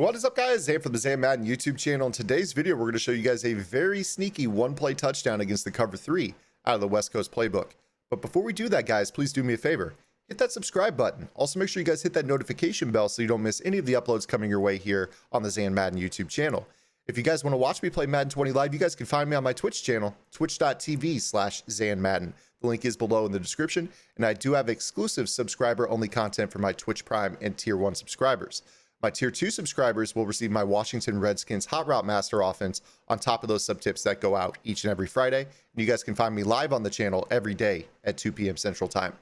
What is up, guys? Zan from the Zan Madden YouTube channel. In today's video, we're going to show you guys a very sneaky one-play touchdown against the cover 3 out of the West Coast Playbook. But before we do that, guys, please do me a favor. Hit that subscribe button. Also, make sure you guys hit that notification bell so you don't miss any of the uploads coming your way here on the Zan Madden YouTube channel. If you guys want to watch me play Madden 20 live, you guys can find me on my Twitch channel, twitch.tv/ZanMadden. The link is below in the description, and I do have exclusive subscriber-only content for my Twitch Prime and Tier 1 subscribers. My Tier 2 subscribers will receive my Washington Redskins Hot Route Master offense on top of those sub-tips that go out each and every Friday. And you guys can find me live on the channel every day at 2 p.m. Central Time.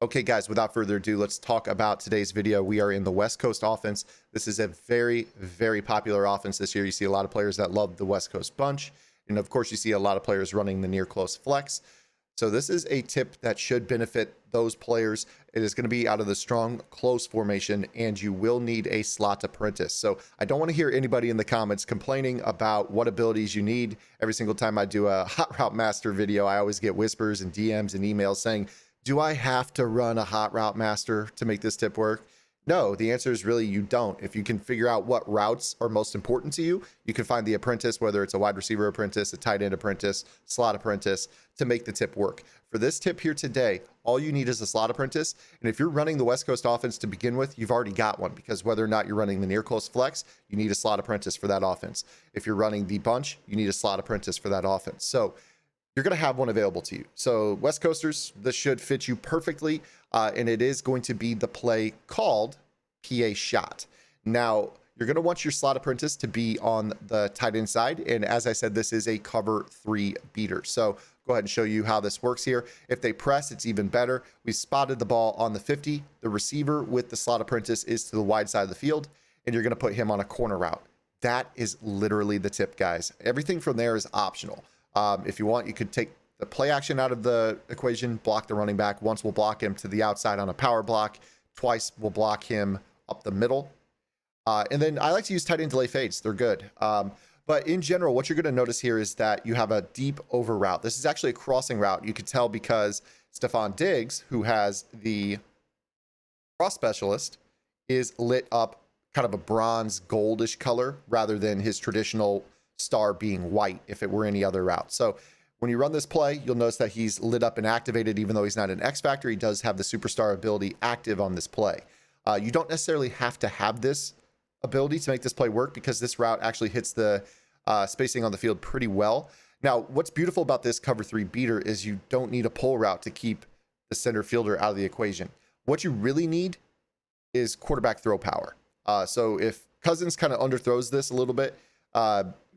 Okay, guys, without further ado, let's talk about today's video. We are in the West Coast offense. This is a very, very popular offense this year. You see a lot of players that love the West Coast bunch. And of course, you see a lot of players running the near close flex. So this is a tip that should benefit those players. It is going to be out of the strong close formation, and you will need a slot apprentice. So I don't want to hear anybody in the comments complaining about what abilities you need. Every single time I do a Hot Route Master video, I always get whispers and DMs and emails saying, do I have to run a Hot Route Master to make this tip work? No, the answer is really you don't. If you can figure out what routes are most important to you, you can find the apprentice, whether it's a wide receiver apprentice, a tight end apprentice, slot apprentice, to make the tip work. For this tip here today, all you need is a slot apprentice. And if you're running the West Coast offense to begin with, you've already got one, because whether or not you're running the near close flex, you need a slot apprentice for that offense. If you're running the bunch, you need a slot apprentice for that offense. So you're going to have one available to you. So West Coasters, this should fit you perfectly. And it is going to be the play called PA shot. Now, you're going to want your slot apprentice to be on the tight end side. And as I said, this is a cover 3 beater. So go ahead and show you how this works here. If they press, it's even better. We spotted the ball on the 50. The receiver with the slot apprentice is to the wide side of the field, and you're going to put him on a corner route. That is literally the tip, guys. Everything from there is optional. If you want, you could take the play action out of the equation, block the running back. Once we'll block him to the outside on a power block. Twice we'll block him up the middle. And then I like to use tight end delay fades. They're good. But in general, what you're going to notice here is that you have a deep over route. This is actually a crossing route. You could tell because Stephon Diggs, who has the cross specialist, is lit up kind of a bronze goldish color rather than his traditional star being white if it were any other route. So when you run this play, you'll notice that he's lit up and activated. Even though he's not an X Factor, he does have the superstar ability active on this play. You don't necessarily have to have this ability to make this play work, because this route actually hits the spacing on the field pretty well. Now, what's beautiful about this cover 3 beater is you don't need a pull route to keep the center fielder out of the equation. What you really need is quarterback throw power. So if Cousins kind of underthrows this a little bit,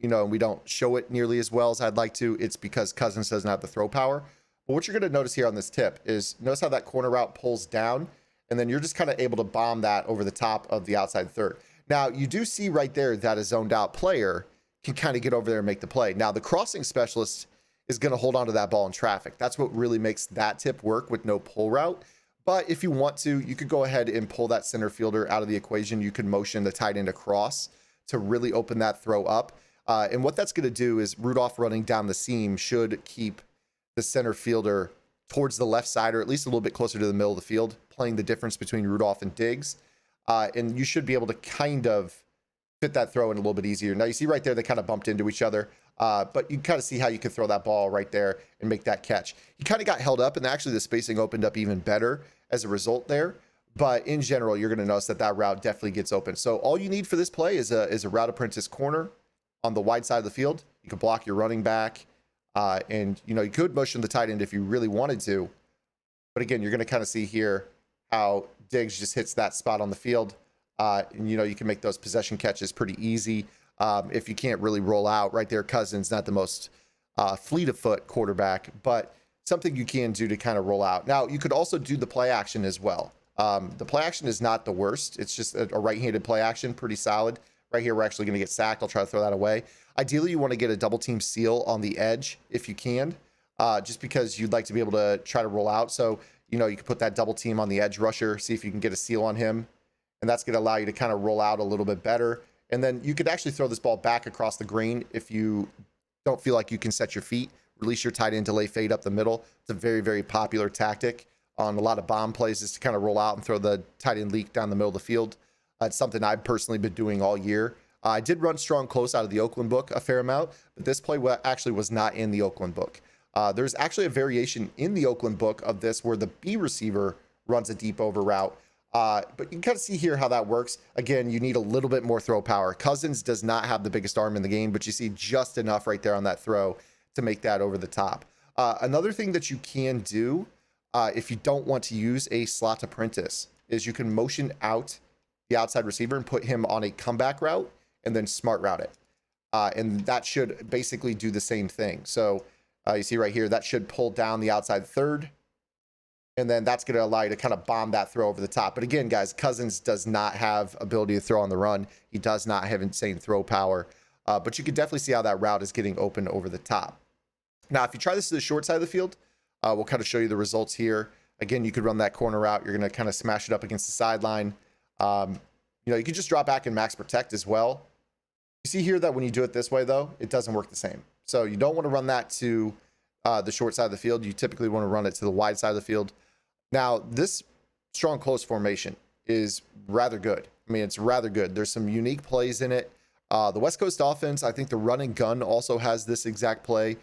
we don't show it nearly as well as I'd like to, it's because Cousins doesn't have the throw power. But what you're going to notice here on this tip is, notice how that corner route pulls down, and then you're just kind of able to bomb that over the top of the outside third. Now, you do see right there that a zoned out player can kind of get over there and make the play. Now, the crossing specialist is going to hold on to that ball in traffic. That's what really makes that tip work with no pull route. But if you want to, you could go ahead and pull that center fielder out of the equation. You can motion the tight end across to really open that throw up. And what that's going to do is Rudolph running down the seam should keep the center fielder towards the left side, or at least a little bit closer to the middle of the field, playing the difference between Rudolph and Diggs. And you should be able to kind of fit that throw in a little bit easier. Now, you see right there, they kind of bumped into each other, but you kind of see how you can throw that ball right there and make that catch. He kind of got held up, and actually the spacing opened up even better as a result there. But in general, you're going to notice that that route definitely gets open. So all you need for this play is a route apprentice corner on the wide side of the field. You can block your running back, and you could motion the tight end if you really wanted to. But again, you're going to kind of see here how Diggs just hits that spot on the field. And you can make those possession catches pretty easy. If you can't really roll out right there, Cousins not the most fleet of foot quarterback, but something you can do to kind of roll out. Now, you could also do the play action as well. The play action is not the worst. It's just a right-handed play action, pretty solid. Right here, we're actually going to get sacked. I'll try to throw that away. Ideally, you want to get a double team seal on the edge if you can, just because you'd like to be able to try to roll out. So, you can put that double team on the edge rusher, see if you can get a seal on him. And that's going to allow you to kind of roll out a little bit better. And then you could actually throw this ball back across the green if you don't feel like you can set your feet. Release your tight end delay fade up the middle. It's a very, very popular tactic on a lot of bomb plays, is to kind of roll out and throw the tight end leak down the middle of the field. It's something I've personally been doing all year. I did run strong close out of the Oakland book a fair amount, but this play actually was not in the Oakland book. There's actually a variation in the Oakland book of this where the B receiver runs a deep over route. But you can kind of see here how that works. Again, you need a little bit more throw power. Cousins does not have the biggest arm in the game, but you see just enough right there on that throw to make that over the top. Another thing that you can do if you don't want to use a slot apprentice is you can motion out the outside receiver and put him on a comeback route and then smart route it. And that should basically do the same thing. So you see right here, that should pull down the outside third. And then that's going to allow you to kind of bomb that throw over the top. But again, guys, Cousins does not have ability to throw on the run. He does not have insane throw power. But you can definitely see how that route is getting open over the top. Now, if you try this to the short side of the field, we'll kind of show you the results here. Again, you could run that corner route. You're going to kind of smash it up against the sideline. You can just drop back and max protect as well. You see here that when you do it this way, though, it doesn't work the same. So you don't want to run that to the short side of the field. You typically want to run it to the wide side of the field. Now, this strong close formation is rather good. I mean, it's rather good. There's some unique plays in it. The West Coast offense, I think the run and gun also has this exact play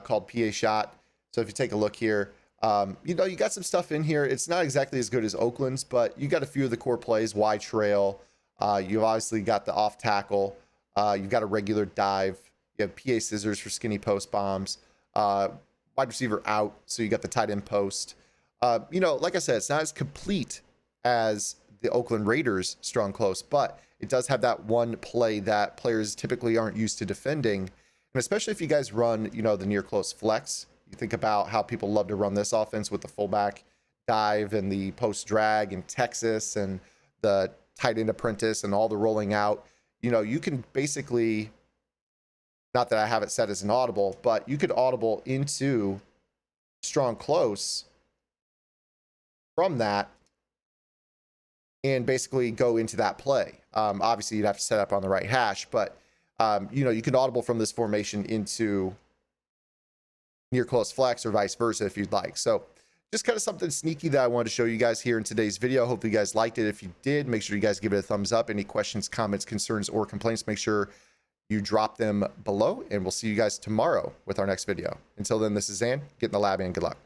called PA shot. So if you take a look here, you got some stuff in here. It's not exactly as good as Oakland's, but you got a few of the core plays, wide trail. You've obviously got the off tackle. You've got a regular dive. You have PA scissors for skinny post bombs. Wide receiver out, so you got the tight end post. Like I said, it's not as complete as the Oakland Raiders strong close, but it does have that one play that players typically aren't used to defending. And especially if you guys run, the near close flex, you think about how people love to run this offense with the fullback dive and the post drag and Texas and the tight end apprentice and all the rolling out. You can basically, not that I have it set as an audible, but you could audible into strong close from that and basically go into that play. Obviously, you'd have to set up on the right hash, but you can audible from this formation into near close flex or vice versa if you'd like. So just kind of something sneaky that I wanted to show you guys here in today's video. Hopefully you guys liked it. If you did, make sure you guys give it a thumbs up. Any questions, comments, concerns, or complaints, make sure you drop them below, and we'll see you guys tomorrow with our next video. Until then, this is Zan. Get in the lab and good luck.